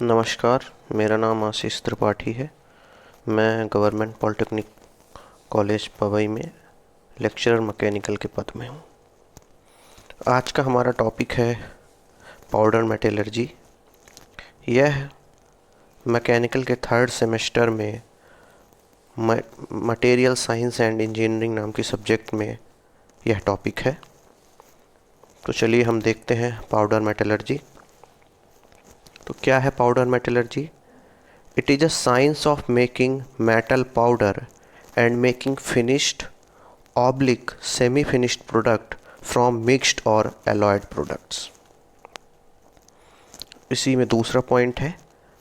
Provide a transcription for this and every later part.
नमस्कार, मेरा नाम आशीष त्रिपाठी है। मैं गवर्नमेंट पॉलिटेक्निक कॉलेज पवई में लेक्चरर मैकेनिकल के पद में हूँ। आज का हमारा टॉपिक है पाउडर मेटलर्जी। यह मैकेनिकल के थर्ड सेमेस्टर में मटेरियल साइंस एंड इंजीनियरिंग नाम की सब्जेक्ट में यह टॉपिक है। तो चलिए हम देखते हैं पाउडर मेटलर्जी। तो क्या है powder metallurgy? It is a science of making metal powder and making finished semi-finished product from mixed or alloyed products। इसी में दूसरा पॉइंट है,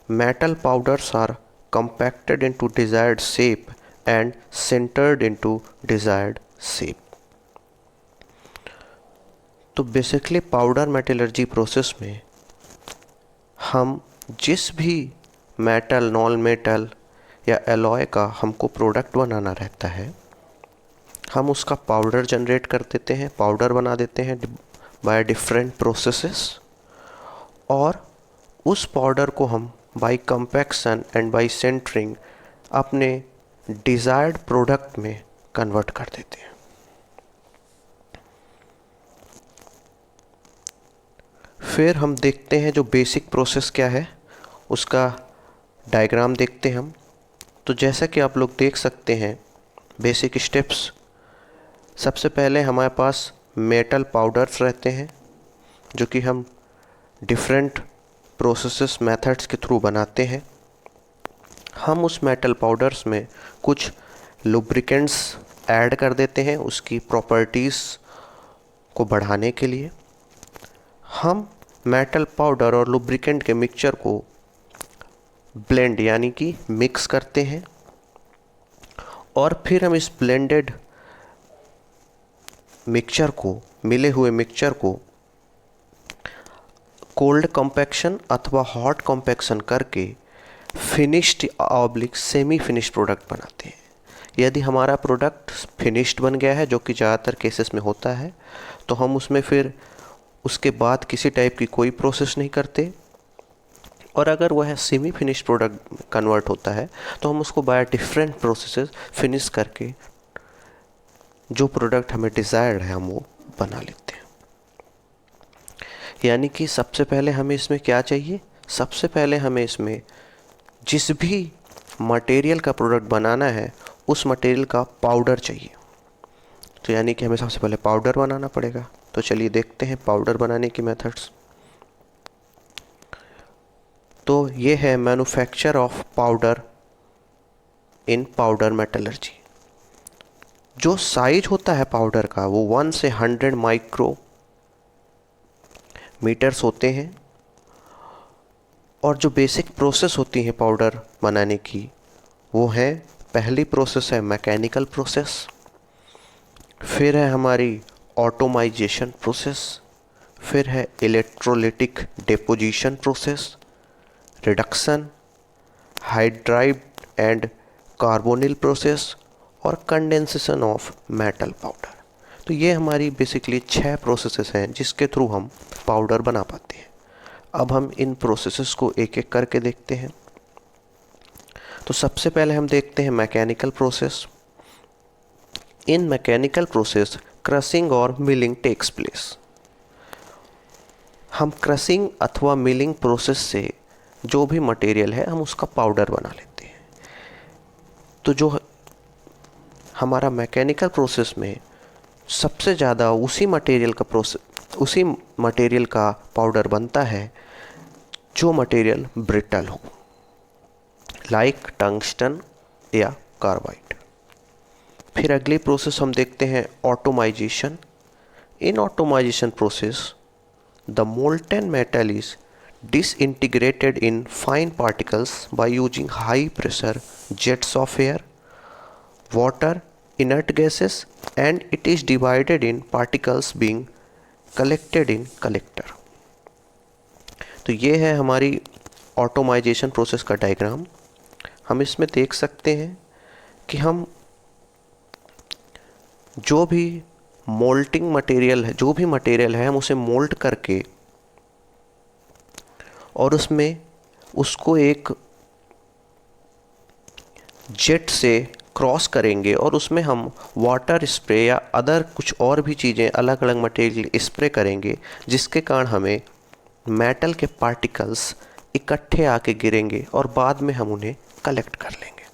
metal powders are compacted into desired shape and sintered into desired shape। तो basically powder metallurgy process में हम जिस भी metal, non metal या एलॉय का हमको प्रोडक्ट बनाना रहता है, हम उसका पाउडर जनरेट कर देते हैं, पाउडर बना देते हैं बाय डिफरेंट प्रोसेसेस। और उस पाउडर को हम by compaction and by sintering अपने डिज़ायर्ड प्रोडक्ट में कन्वर्ट कर देते हैं। फिर हम देखते हैं जो बेसिक प्रोसेस क्या है, उसका डायग्राम देखते हैं हम। तो जैसा कि आप लोग देख सकते हैं बेसिक स्टेप्स, सबसे पहले हमारे पास मेटल पाउडर्स रहते हैं जो कि हम डिफरेंट प्रोसेसेस मेथड्स के थ्रू बनाते हैं। हम उस मेटल पाउडर्स में कुछ लुब्रिकेंट्स ऐड कर देते हैं उसकी प्रॉपर्टीज़ को बढ़ाने के लिए। हम मेटल पाउडर और लुब्रिकेंट के मिक्सचर को ब्लेंड यानी कि मिक्स करते हैं और फिर हम इस ब्लेंडेड मिक्सचर को, मिले हुए मिक्सचर को कोल्ड कॉम्पैक्शन अथवा हॉट कॉम्पैक्शन करके finished oblique semi finished product बनाते हैं। यदि हमारा प्रोडक्ट फिनिश्ड बन गया है, जो कि ज़्यादातर केसेस में होता है, तो हम उसमें फिर उसके बाद किसी टाइप की कोई प्रोसेस नहीं करते। और अगर वह सेमी फिनिश प्रोडक्ट कन्वर्ट होता है तो हम उसको बाय डिफरेंट प्रोसेसेस फिनिश करके जो प्रोडक्ट हमें डिज़ायर्ड है हम वो बना लेते हैं। यानी कि सबसे पहले हमें इसमें क्या चाहिए? सबसे पहले हमें इसमें जिस भी मटेरियल का प्रोडक्ट बनाना है उस मटेरियल का पाउडर चाहिए। तो यानी कि हमें सबसे पहले पाउडर बनाना पड़ेगा। तो चलिए देखते हैं पाउडर बनाने की मेथड्स। तो ये है manufacture of powder in powder metallurgy. जो साइज होता है पाउडर का वो 1 से 100 माइक्रोमीटर्स होते हैं। और जो बेसिक प्रोसेस होती है पाउडर बनाने की वो है, पहली प्रोसेस है मैकेनिकल प्रोसेस, फिर है हमारी ऑटोमाइजेशन प्रोसेस, फिर है electrolytic deposition process, reduction, hydride and carbonyl process और कंडेंसेशन ऑफ मेटल पाउडर। तो ये हमारी बेसिकली 6 प्रोसेसेस हैं जिसके थ्रू हम पाउडर बना पाते हैं। अब हम इन प्रोसेसेस को एक एक करके देखते हैं। तो सबसे पहले हम देखते हैं मैकेनिकल प्रोसेस। इन मैकेनिकल प्रोसेस क्रशिंग और मिलिंग टेक्स प्लेस। हम क्रशिंग अथवा मिलिंग प्रोसेस से जो भी मटेरियल है हम उसका पाउडर बना लेते हैं। तो जो हमारा मैकेनिकल प्रोसेस में सबसे ज़्यादा उसी मटेरियल का पाउडर बनता है जो मटेरियल ब्रिटल हो, लाइक टंगस्टन या कार्बाइड। फिर अगली प्रोसेस हम देखते हैं automisation. In automisation process the molten metal is disintegrated in fine particles by using high pressure jets of air, water, inert gases, and it is divided in particles being collected in collector। तो ये है हमारी automisation process का diagram. हम इसमें देख सकते हैं कि हम जो भी मोल्टिंग मटेरियल है, जो भी मटेरियल है हम उसे मोल्ट करके और उसमें उसको एक जेट से क्रॉस करेंगे और उसमें हम वाटर स्प्रे या अदर कुछ और भी चीज़ें अलग अलग मटेरियल स्प्रे करेंगे, जिसके कारण हमें मेटल के पार्टिकल्स इकट्ठे आके गिरेंगे और बाद में हम उन्हें कलेक्ट कर लेंगे।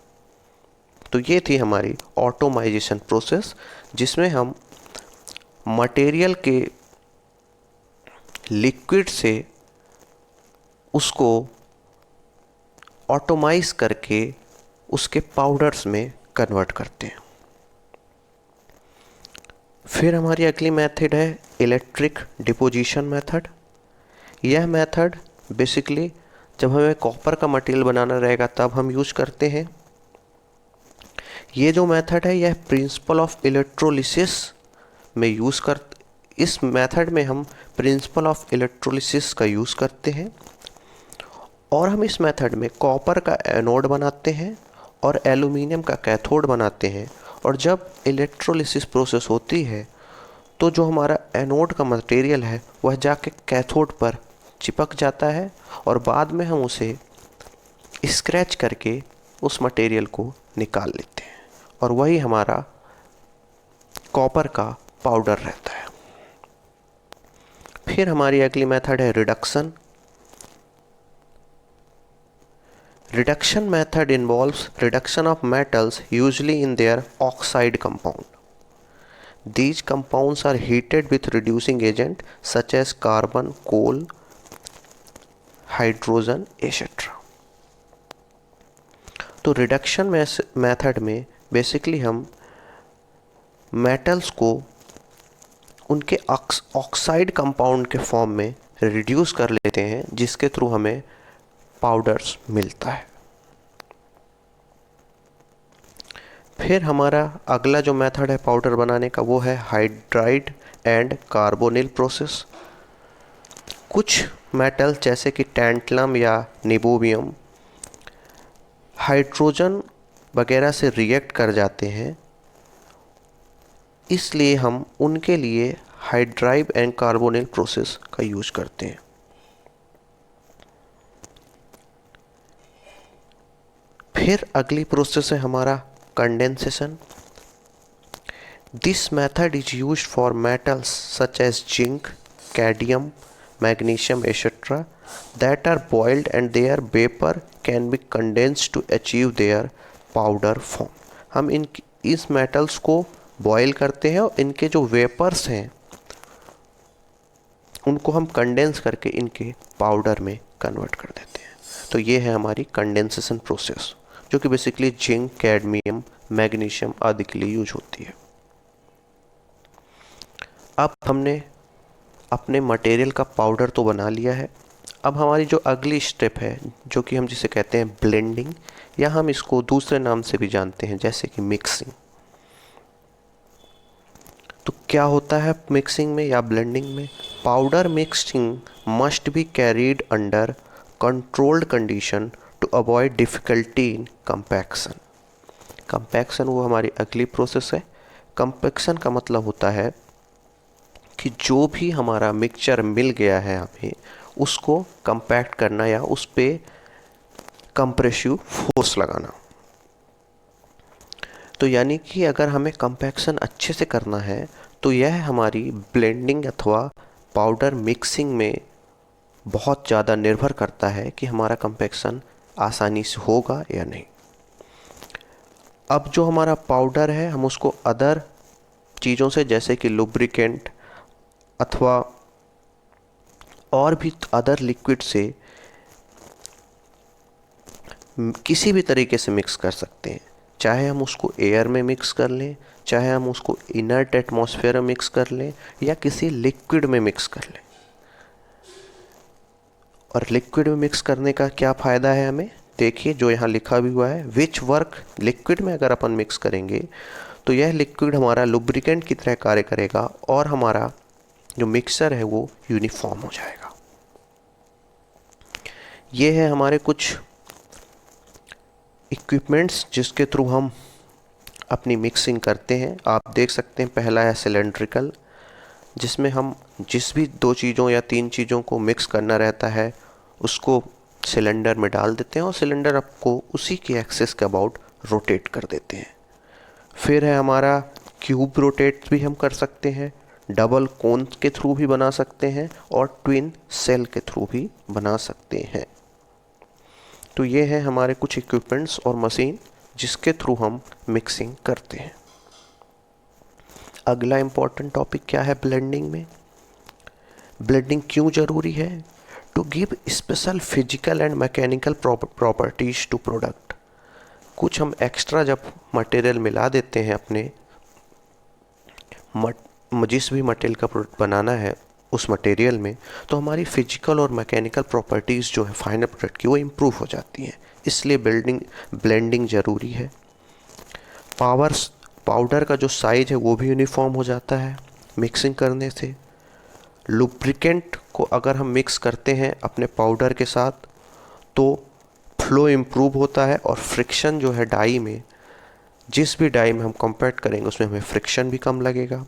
तो ये थी हमारी ऑटोमाइजेशन प्रोसेस, जिसमें हम मटेरियल के लिक्विड से उसको ऑटोमाइज करके उसके पाउडर्स में कन्वर्ट करते हैं। फिर हमारी अगली मेथड है इलेक्ट्रिक डिपोजिशन मेथड। यह मेथड बेसिकली जब हमें कॉपर का मटेरियल बनाना रहेगा तब हम यूज करते हैं। ये जो मेथड है यह प्रिंसिपल ऑफ इलेक्ट्रोलिसिस में इस मेथड में हम प्रिंसिपल ऑफ इलेक्ट्रोलिसिस का यूज़ करते हैं और हम इस मेथड में कॉपर का एनोड बनाते हैं और एल्यूमिनियम का कैथोड बनाते हैं। और जब इलेक्ट्रोलिसिस प्रोसेस होती है तो जो हमारा एनोड का मटेरियल है वह जाके कैथोड पर चिपक जाता है और बाद में हम उसे स्क्रैच करके उस मटेरियल को निकाल लेते हैं और वही हमारा कॉपर का पाउडर रहता है। फिर हमारी अगली मेथड है reduction. Reduction method involves reduction of metals usually in their oxide compound. These compounds are heated with reducing agent such as carbon, coal, hydrogen, etc. तो रिडक्शन मेथड में बेसिकली हम मेटल्स को उनके ऑक्साइड कंपाउंड के form में reduce कर लेते हैं, जिसके थ्रू हमें पाउडर्स मिलता है। फिर हमारा अगला जो मेथड है पाउडर बनाने का वो है हाइड्राइड एंड कार्बोनिल प्रोसेस। कुछ मेटल जैसे कि टैंटलम या निबोबियम हाइड्रोजन वगैरह से रिएक्ट कर जाते हैं, इसलिए हम उनके लिए हाइड्राइड एंड कार्बोनिल प्रोसेस का यूज करते हैं। फिर अगली प्रोसेस है हमारा condensation. This method is used for metals such as zinc, cadmium, magnesium etcetera that are boiled and their vapour can be condensed to achieve their powder form. हम इस metals को बॉयल करते हैं और इनके जो वेपर्स हैं उनको हम कंडेंस करके इनके पाउडर में कन्वर्ट कर देते हैं। तो ये है हमारी कंडेंसेशन प्रोसेस, जो कि बेसिकली जिंक, कैडमियम, मैग्नीशियम आदि के लिए यूज होती है। अब हमने अपने मटेरियल का पाउडर तो बना लिया है। अब हमारी जो अगली स्टेप है, जो कि हम जिसे कहते हैं ब्लेंडिंग, या हम इसको दूसरे नाम से भी जानते हैं जैसे कि मिक्सिंग। तो क्या होता है मिक्सिंग में या ब्लेंडिंग में? Powder mixing must be carried under controlled condition to avoid difficulty in compaction. Compaction वो हमारी अगली प्रोसेस है। कंपैक्शन का मतलब होता है कि जो भी हमारा मिक्सचर मिल गया है हमें उसको कंपैक्ट करना या उस पर कंप्रेसिव फोर्स लगाना। तो यानी कि अगर हमें कंपैक्शन अच्छे से करना है तो यह हमारी ब्लेंडिंग अथवा पाउडर मिक्सिंग में बहुत ज़्यादा निर्भर करता है कि हमारा कंपैक्शन आसानी से होगा या नहीं। अब जो हमारा पाउडर है हम उसको अदर चीज़ों से जैसे कि लुब्रिकेंट अथवा और भी अदर लिक्विड से किसी भी तरीके से मिक्स कर सकते हैं। चाहे हम उसको एयर में मिक्स कर लें, चाहे हम उसको इनर्ट एटमॉस्फेयर में मिक्स कर लें या किसी लिक्विड में मिक्स कर लें। और लिक्विड में मिक्स करने का क्या फ़ायदा है हमें? देखिए जो यहाँ लिखा भी हुआ है, विच वर्क लिक्विड में अगर अपन मिक्स करेंगे तो यह लिक्विड हमारा लुब्रिकेंट की तरह कार्य करेगा और हमारा जो मिक्सचर है वो यूनिफॉर्म हो जाएगा। ये है हमारे कुछ इक्विपमेंट्स जिसके थ्रू हम अपनी मिक्सिंग करते हैं। आप देख सकते हैं पहला है सिलेंड्रिकल, जिसमें हम जिस भी 2 चीज़ों या 3 चीज़ों को मिक्स करना रहता है उसको सिलेंडर में डाल देते हैं और सिलेंडर आपको उसी के एक्सिस के अबाउट रोटेट कर देते हैं। फिर है हमारा क्यूब रोटेट भी हम कर सकते हैं, डबल कोन के थ्रू भी बना सकते हैं और ट्विन सेल के थ्रू भी बना सकते हैं। तो ये है हमारे कुछ इक्विपमेंट्स और मशीन जिसके थ्रू हम मिक्सिंग करते हैं। अगला इम्पॉर्टेंट टॉपिक क्या है ब्लेंडिंग में। ब्लेंडिंग क्यों ज़रूरी है? To give special physical and mechanical properties to product. कुछ हम एक्स्ट्रा जब मटेरियल मिला देते हैं अपने जिस भी मटेरियल का प्रोडक्ट बनाना है उस मटेरियल में, तो हमारी फिजिकल और मैकेनिकल प्रॉपर्टीज़ जो है फाइनल प्रोडक्ट की वो इम्प्रूव हो जाती हैं। इसलिए ब्लेंडिंग ज़रूरी है। पाउडर का जो साइज है वो भी यूनिफॉर्म हो जाता है मिक्सिंग करने से। लुब्रिकेंट को अगर हम मिक्स करते हैं अपने पाउडर के साथ तो फ्लो इम्प्रूव होता है और फ्रिक्शन जो है डाई में, जिस भी डाई में हम कॉम्पैक्ट करेंगे उसमें हमें फ्रिक्शन भी कम लगेगा।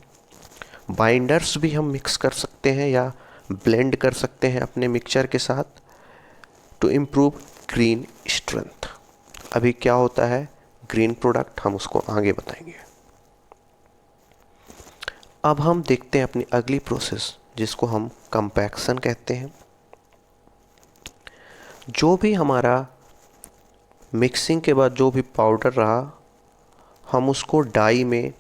बाइंडर्स भी हम मिक्स कर सकते हैं या ब्लेंड कर सकते हैं अपने मिक्सचर के साथ टू इम्प्रूव ग्रीन स्ट्रेंथ। अभी क्या होता है ग्रीन प्रोडक्ट, हम उसको आगे बताएंगे। अब हम देखते हैं अपनी अगली प्रोसेस जिसको हम कंपैक्शन कहते हैं। जो भी हमारा मिक्सिंग के बाद जो भी पाउडर रहा हम उसको डाई में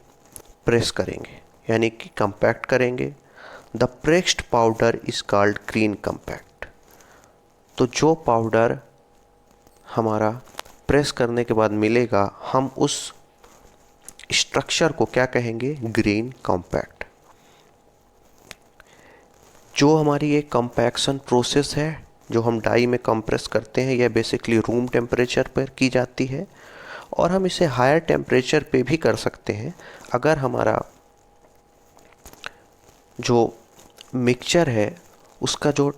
प्रेस करेंगे यानी कि कंपैक्ट करेंगे। The pressed powder is called green compact. तो जो पाउडर हमारा प्रेस करने के बाद मिलेगा हम उस स्ट्रक्चर को क्या कहेंगे? Green compact. जो हमारी एक कंपैक्शन प्रोसेस है जो हम डाई में कंप्रेस करते हैं, यह बेसिकली रूम टेम्परेचर पर की जाती है और हम इसे हायर टेम्परेचर पे भी कर सकते हैं। अगर हमारा जो मिक्सचर है उसका जो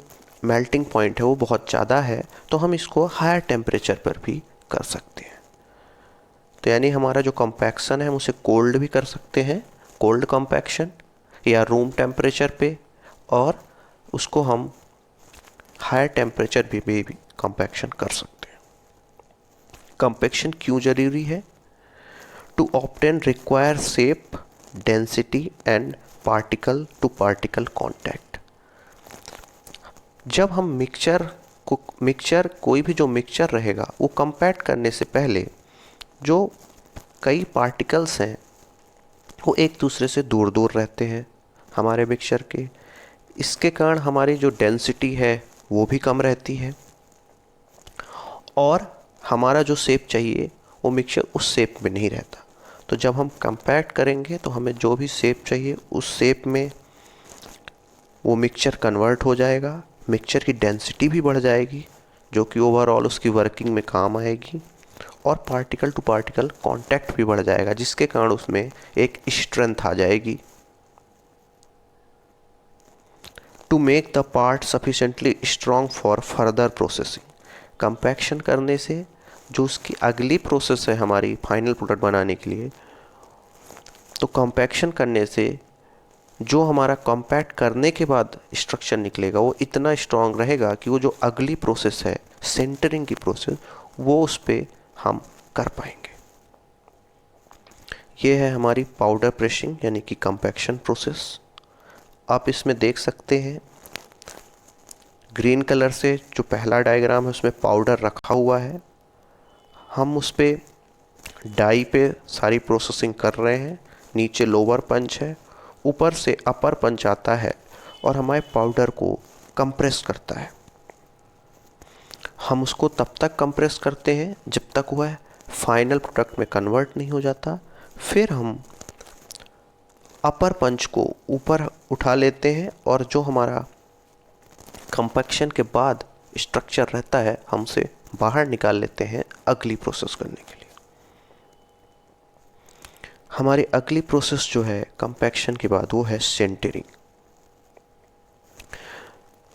मेल्टिंग पॉइंट है वो बहुत ज़्यादा है तो हम इसको हायर टेम्परेचर पर भी कर सकते हैं। तो यानी हमारा जो कंपैक्शन है हम उसे कोल्ड भी कर सकते हैं, कोल्ड कंपैक्शन, या रूम टेम्परेचर पे, और उसको हम हायर टेम्परेचर भी कंपैक्शन कर सकते हैं। कंपैक्शन क्यों ज़रूरी है? To obtain require shape, density and particle to particle contact. जब हम कोई भी जो मिक्सचर रहेगा वो कंपैक्ट करने से पहले जो कई पार्टिकल्स हैं वो एक दूसरे से दूर दूर रहते हैं हमारे मिक्सचर के। इसके कारण हमारी जो डेंसिटी है वो भी कम रहती है और हमारा जो शेप चाहिए वो मिक्सचर उस शेप में नहीं रहता। तो जब हम कंपैक्ट करेंगे तो हमें जो भी शेप चाहिए उस शेप में वो मिक्सचर कन्वर्ट हो जाएगा, मिक्सचर की डेंसिटी भी बढ़ जाएगी जो कि ओवरऑल उसकी वर्किंग में काम आएगी, और पार्टिकल टू पार्टिकल कांटेक्ट भी बढ़ जाएगा जिसके कारण उसमें एक स्ट्रेंथ आ जाएगी। To make the part sufficiently strong for further processing. Compaction करने से जो उसकी अगली प्रोसेस है हमारी फाइनल प्रोडक्ट बनाने के लिए, तो कंपैक्शन करने से जो हमारा कंपैक्ट करने के बाद स्ट्रक्चर निकलेगा वो इतना स्ट्रॉन्ग रहेगा कि वो जो अगली प्रोसेस है सेंटरिंग की प्रोसेस वो उस पर हम कर पाएंगे। ये है हमारी पाउडर प्रेसिंग यानी कि कंपैक्शन प्रोसेस। आप इसमें देख सकते हैं ग्रीन कलर से जो पहला डायग्राम है उसमें पाउडर रखा हुआ है, हम उस पर डाई पे सारी प्रोसेसिंग कर रहे हैं। नीचे लोअर पंच है, ऊपर से अपर पंच आता है और हमारे पाउडर को कंप्रेस करता है। हम उसको तब तक कंप्रेस करते हैं जब तक वह फाइनल प्रोडक्ट में कन्वर्ट नहीं हो जाता। फिर हम अपर पंच को ऊपर उठा लेते हैं और जो हमारा कंपैक्शन के बाद स्ट्रक्चर रहता है हम उसे बाहर निकाल लेते हैं अगली प्रोसेस करने के लिए। हमारी अगली प्रोसेस जो है कंपैक्शन के बाद वो है सेंटरिंग।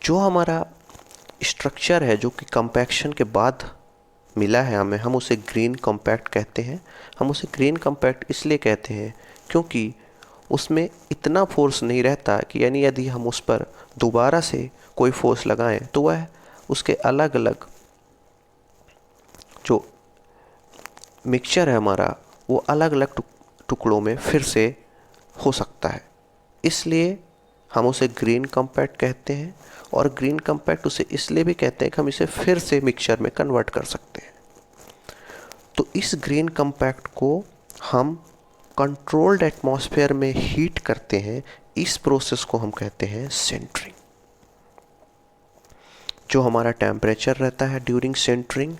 जो हमारा स्ट्रक्चर है जो कि कंपैक्शन के बाद मिला है हमें, हम उसे ग्रीन कॉम्पैक्ट कहते हैं। हम उसे ग्रीन कॉम्पैक्ट इसलिए कहते हैं क्योंकि उसमें इतना फोर्स नहीं रहता कि यदि हम उस पर दोबारा से कोई फोर्स लगाएं तो वह उसके अलग अलग जो मिक्सचर है हमारा वो अलग अलग टुकड़ों में फिर से हो सकता है, इसलिए हम उसे ग्रीन कॉम्पैक्ट कहते हैं। और ग्रीन कॉम्पैक्ट उसे इसलिए भी कहते हैं कि हम इसे फिर से मिक्सचर में कन्वर्ट कर सकते हैं। तो इस ग्रीन कॉम्पैक्ट को हम कंट्रोल्ड एटमॉस्फेयर में हीट करते हैं, इस प्रोसेस को हम कहते हैं सिंटरिंग। जो हमारा टेम्परेचर रहता है ड्यूरिंग सिंटरिंग,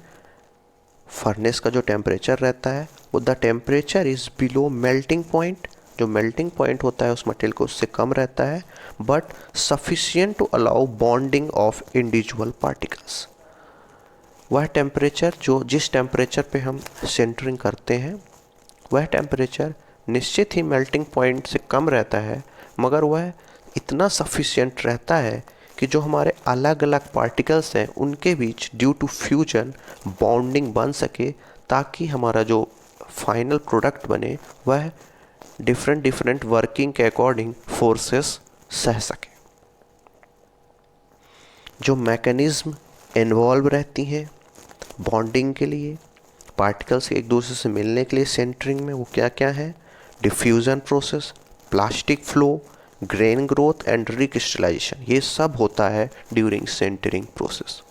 फर्नेस का जो टेम्परेचर रहता है वो the temperature is below melting point, जो मेल्टिंग पॉइंट होता है उस मटेरियल को उससे कम रहता है, but sufficient to allow bonding of individual particles. वह टेम्परेचर जो जिस टेम्परेचर पे हम सिंटरिंग करते हैं वह टेम्परेचर निश्चित ही मेल्टिंग पॉइंट से कम रहता है, मगर वह इतना सफिशिएंट रहता है कि जो हमारे अलग अलग पार्टिकल्स हैं उनके बीच ड्यू टू फ्यूजन बॉन्डिंग बन सके, ताकि हमारा जो फाइनल प्रोडक्ट बने वह डिफरेंट वर्किंग के अकॉर्डिंग फोर्सेस सह सके। जो मैकेनिज्म इन्वॉल्व रहती हैं बॉन्डिंग के लिए, पार्टिकल्स एक दूसरे से मिलने के लिए सिंटरिंग में, वो क्या क्या है? Diffusion process, plastic flow, grain growth and recrystallisation, ये सब होता है ड्यूरिंग सिंटरिंग प्रोसेस।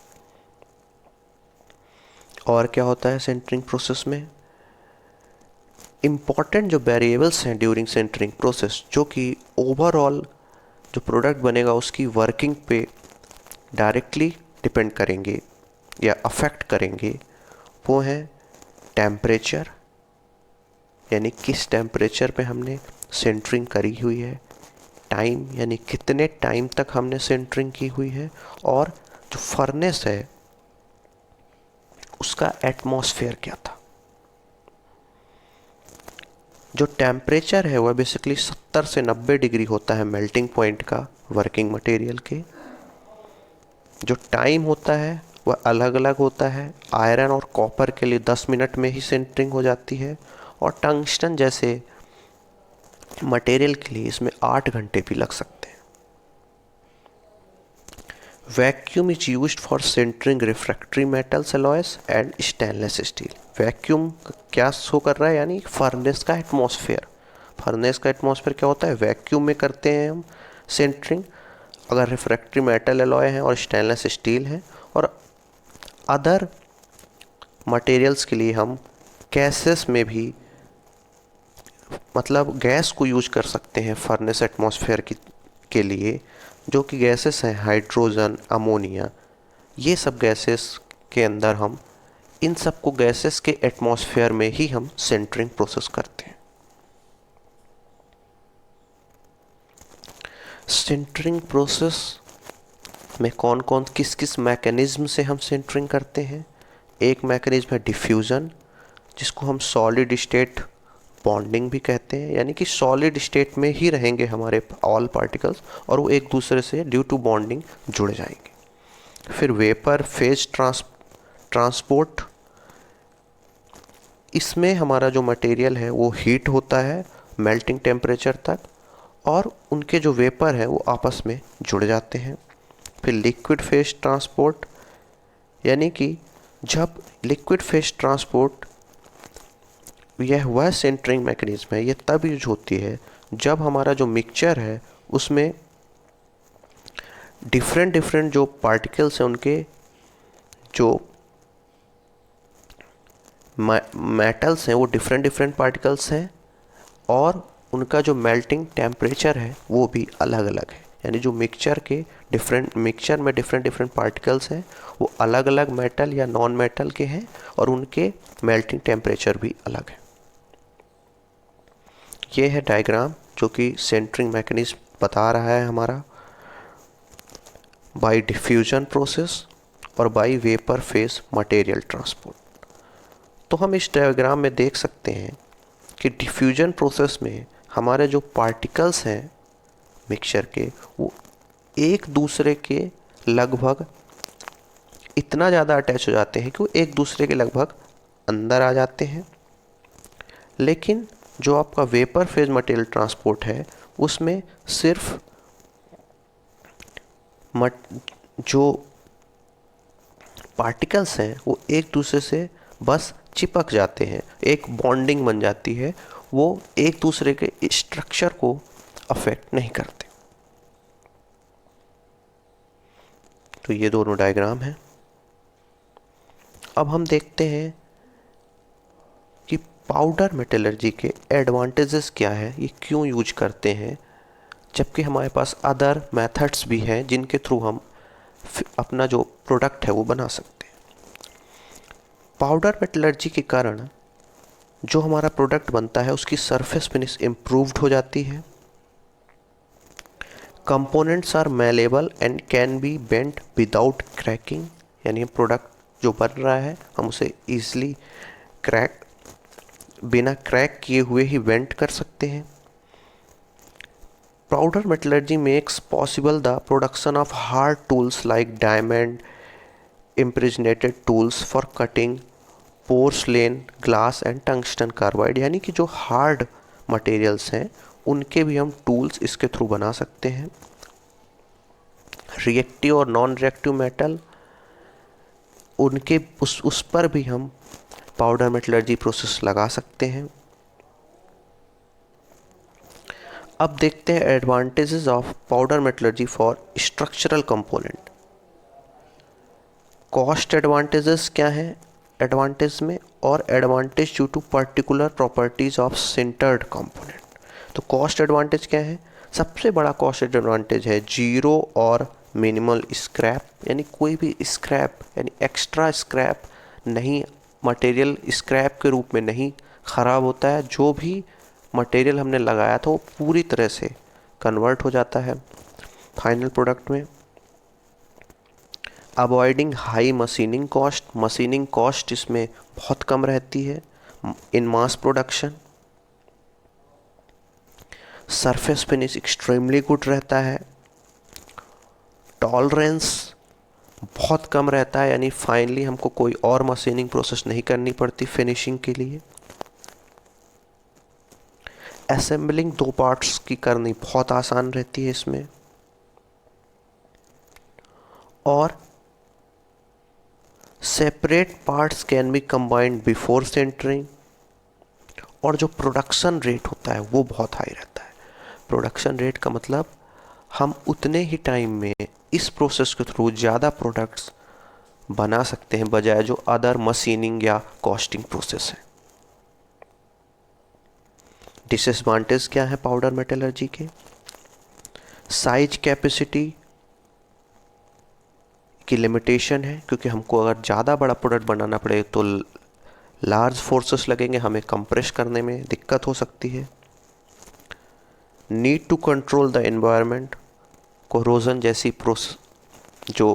और क्या होता है सिंटरिंग प्रोसेस में? इम्पॉर्टेंट जो वेरिएबल्स हैं ड्यूरिंग सिंटरिंग प्रोसेस, जो कि ओवरऑल जो प्रोडक्ट बनेगा उसकी वर्किंग पे डायरेक्टली डिपेंड करेंगे या अफेक्ट करेंगे, वो हैं टेम्परेचर, यानी किस टेम्परेचर पे हमने सिंटरिंग करी हुई है, टाइम यानी कितने टाइम तक हमने सिंटरिंग की हुई है, और जो फर्नेस है उसका एटमॉस्फेयर क्या था। जो टेम्परेचर है वह बेसिकली 70 से 90 डिग्री होता है मेल्टिंग पॉइंट का वर्किंग मटेरियल के। जो टाइम होता है वह अलग अलग होता है, आयरन और कॉपर के लिए 10 मिनट में ही सिंटरिंग हो जाती है, और टंगस्टन जैसे मटेरियल के लिए इसमें 8 घंटे भी लग सकते हैं। Vacuum is used for sintering refractory metals alloys and stainless steel. Vacuum क्या शो कर रहा है? यानी फर्नेस का एटमॉस्फेयर। फर्नेस का एटमॉस्फेयर क्या होता है? वैक्यूम में करते हैं हम सिंटरिंग। अगर रिफ्रैक्टरी मेटल अलॉय हैं और स्टेनलेस स्टील है, और अदर मटेरियल्स के लिए हम गैसेस में भी, मतलब गैस को यूज कर सकते हैं फर्नेस एटमॉस्फेयर के लिए, जो कि गैसेस हैं हाइड्रोजन, अमोनिया, ये सब गैसेस के अंदर हम इन सब को गैसेस के एटमॉस्फेयर में ही हम सिंटरिंग प्रोसेस करते हैं। सिंटरिंग प्रोसेस में कौन कौन किस किस मैकेनिज्म से हम सिंटरिंग करते हैं? एक मैकेनिज्म है डिफ्यूज़न, जिसको हम सॉलिड स्टेट बॉन्डिंग भी कहते हैं, यानी कि सॉलिड स्टेट में ही रहेंगे हमारे ऑल पार्टिकल्स और वो एक दूसरे से ड्यू टू बॉन्डिंग जुड़ जाएंगे। फिर वेपर फेज ट्रांसपोर्ट, इसमें हमारा जो मटेरियल है वो हीट होता है मेल्टिंग टेम्परेचर तक, और उनके जो वेपर हैं वो आपस में जुड़ जाते हैं। फिर लिक्विड फेज ट्रांसपोर्ट, यानी कि जब लिक्विड फेज ट्रांसपोर्ट, यह वह सिंटरिंग मैकेनिज्म है, ये तब यूज होती है जब हमारा जो मिक्सचर है उसमें डिफरेंट जो पार्टिकल्स हैं उनके जो मेटल्स हैं वो डिफरेंट पार्टिकल्स हैं, और उनका जो मेल्टिंग टेम्परेचर है वो भी अलग अलग है। यानी जो मिक्सचर में डिफरेंट पार्टिकल्स हैं वो अलग अलग मेटल या नॉन मेटल के हैं, और उनके मेल्टिंग टेम्परेचर भी अलग है। ये है डायग्राम जो कि सिंटरिंग मैकेनिज्म बता रहा है हमारा, बाय डिफ्यूजन प्रोसेस और bye vapour phase material transport. तो हम इस डायग्राम में देख सकते हैं कि डिफ्यूजन प्रोसेस में हमारे जो पार्टिकल्स हैं मिक्सचर के वो एक दूसरे के लगभग इतना ज़्यादा अटैच हो जाते हैं कि वो एक दूसरे के लगभग अंदर आ जाते हैं। लेकिन जो आपका वेपर फेज मटेरियल ट्रांसपोर्ट है उसमें सिर्फ जो पार्टिकल्स हैं वो एक दूसरे से बस चिपक जाते हैं, एक बॉन्डिंग बन जाती है, वो एक दूसरे के स्ट्रक्चर को अफेक्ट नहीं करते। तो ये दोनों डायग्राम हैं। अब हम देखते हैं कि पाउडर मेटलर्जी के एडवांटेजेस क्या है, ये क्यों यूज करते हैं, जबकि हमारे पास अदर मेथड्स भी हैं जिनके थ्रू हम अपना जो प्रोडक्ट है वो बना सकते हैं। पाउडर मेटलर्जी के कारण जो हमारा प्रोडक्ट बनता है उसकी सरफेस फिनिश इम्प्रूव्ड हो जाती है। Components are malleable and can be bent without cracking, यानी प्रोडक्ट जो बन रहा है हम उसे ईजिली बिना क्रैक किए हुए ही बेंट कर सकते हैं। Powder metallurgy makes possible the production of hard tools like diamond impregnated tools for cutting porcelain, glass and tungsten carbide, यानी कि जो हार्ड मटेरियल्स हैं उनके भी हम टूल्स इसके थ्रू बना सकते हैं। रिएक्टिव और नॉन रिएक्टिव मेटल, उनके उस पर भी हम पाउडर मेटलर्जी प्रोसेस लगा सकते हैं। अब देखते हैं advantages of powder metallurgy for structural component. Cost advantages क्या हैं एडवांटेज में, और advantage due to particular properties of sintered component. तो कॉस्ट एडवांटेज क्या है, सबसे बड़ा कॉस्ट एडवांटेज है जीरो और मिनिमल स्क्रैप, यानी कोई भी स्क्रैप यानी एक्स्ट्रा स्क्रैप नहीं, मटेरियल स्क्रैप के रूप में नहीं ख़राब होता है, जो भी मटेरियल हमने लगाया था वो पूरी तरह से कन्वर्ट हो जाता है फाइनल प्रोडक्ट में। अवॉइडिंग हाई मशीनिंग कॉस्ट इसमें बहुत कम रहती है in mass production. Surface finish extremely good रहता है। टॉलरेंस बहुत कम रहता है, यानी फाइनली हमको कोई और मशीनिंग प्रोसेस नहीं करनी पड़ती फिनिशिंग के लिए। असेंबलिंग दो पार्ट्स की करनी बहुत आसान रहती है इसमें। और separate parts can be combined before sintering, और जो प्रोडक्शन रेट होता है वो बहुत हाई रहता है। प्रोडक्शन रेट का मतलब हम उतने ही टाइम में इस प्रोसेस के थ्रू ज़्यादा प्रोडक्ट्स बना सकते हैं बजाय जो अदर मशीनिंग या कॉस्टिंग प्रोसेस है। डिसएडवांटेज क्या है पाउडर मेटलर्जी के, साइज कैपेसिटी की लिमिटेशन है, क्योंकि हमको अगर ज़्यादा बड़ा प्रोडक्ट बनाना पड़े तो लार्ज फोर्सेस लगेंगे, हमें कंप्रेस करने में दिक्कत हो सकती है। Need to control the environment, corrosion जैसी प्रोसेस जो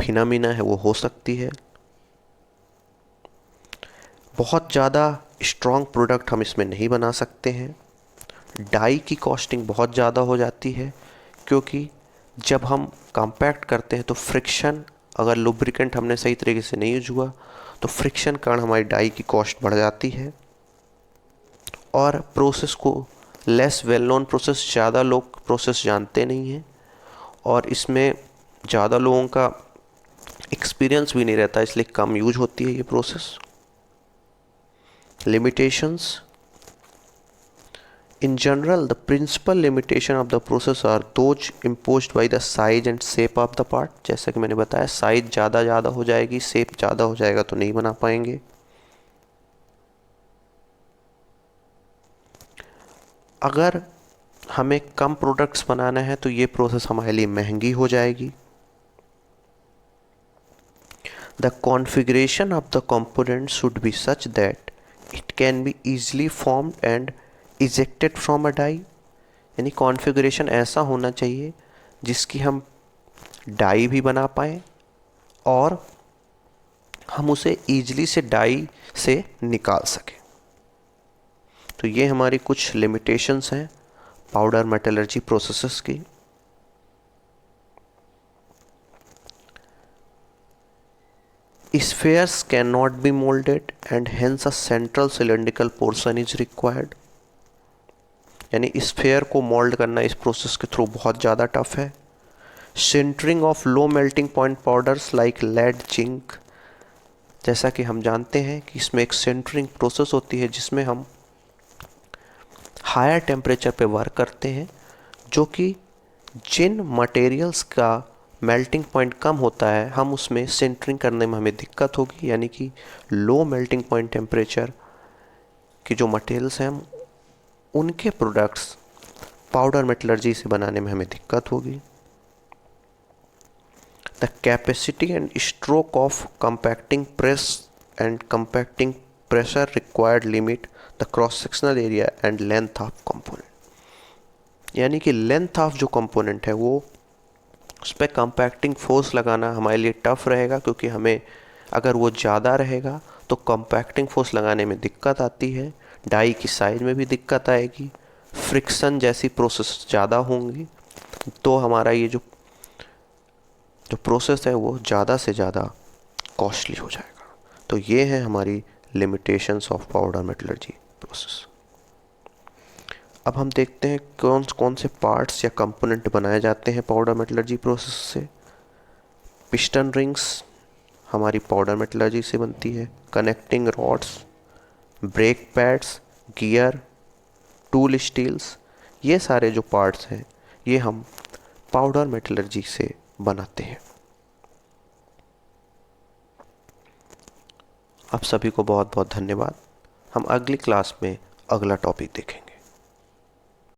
फिनोमेना है वो हो सकती है। बहुत ज़्यादा स्ट्रॉन्ग प्रोडक्ट हम इसमें नहीं बना सकते हैं। डाई की कॉस्टिंग बहुत ज़्यादा हो जाती है, क्योंकि जब हम कॉम्पैक्ट करते हैं तो फ्रिक्शन, अगर लुब्रिकेंट हमने सही तरीके से नहीं यूज हुआ तो फ्रिक्शन कारण हमारी डाई की कॉस्ट बढ़ जाती है। और प्रोसेस को लेस वेल नोन प्रोसेस, ज़्यादा लोग प्रोसेस जानते नहीं हैं और इसमें ज़्यादा लोगों का एक्सपीरियंस भी नहीं रहता, इसलिए कम यूज होती है ये process. limitations, in general the principal limitation of the process are those imposed by the size and shape of the part। जैसा कि मैंने बताया साइज ज़्यादा हो जाएगी, शेप ज़्यादा हो जाएगा तो नहीं बना पाएंगे। अगर हमें कम प्रोडक्ट्स बनाना है तो ये प्रोसेस हमारे लिए महंगी हो जाएगी। The configuration of the component should be such that it can be easily formed and ejected from a die, यानी कॉन्फ़िगरेशन ऐसा होना चाहिए जिसकी हम डाई भी बना पाएँ और हम उसे ईजिली से डाई से निकाल सकें। तो ये हमारी कुछ लिमिटेशंस हैं पाउडर मेटलर्जी प्रोसेसेस की। Spheres cannot be molded and hence a central cylindrical portion is required, यानी स्फेयर को मोल्ड करना इस प्रोसेस के थ्रू बहुत ज़्यादा टफ है। Sintering of low melting point powders like lead zinc, जैसा कि हम जानते हैं कि इसमें एक सिंटरिंग प्रोसेस होती है जिसमें हम हायर टेम्परेचर पे वर्क करते हैं, जो कि जिन मटेरियल्स का मेल्टिंग पॉइंट कम होता है हम उसमें सिंटरिंग करने में हमें दिक्कत होगी, यानी कि लो मेल्टिंग पॉइंट टेम्परेचर की जो मटेरियल्स हैं हम उनके प्रोडक्ट्स पाउडर मेटलर्जी से बनाने में हमें दिक्कत होगी। The capacity and stroke of compacting press and compacting pressure required limit the cross sectional area and length of component, यानी कि लेंथ ऑफ जो कंपोनेंट है वो उस पर कंपैक्टिंग फोर्स लगाना हमारे लिए टफ रहेगा, क्योंकि हमें अगर वो ज़्यादा रहेगा तो कंपैक्टिंग फोर्स लगाने में दिक्कत आती है, डाई की साइज में भी दिक्कत आएगी, फ्रिक्शन जैसी प्रोसेस ज़्यादा होंगी, तो हमारा ये जो प्रोसेस है वो ज़्यादा से ज़्यादा कॉस्टली हो जाएगा। तो ये है हमारी limitations of powder metallurgy process. अब हम देखते हैं कौन कौन से पार्ट्स या कंपोनेंट बनाए जाते हैं पाउडर मेटलर्जी प्रोसेस से। पिस्टन रिंग्स हमारी पाउडर मेटलर्जी से बनती है, connecting rods, brake pads, gear, tool steels, ये सारे जो पार्ट्स हैं ये हम पाउडर मेटलर्जी से बनाते हैं। आप सभी को बहुत बहुत धन्यवाद। हम अगली क्लास में अगला टॉपिक देखेंगे।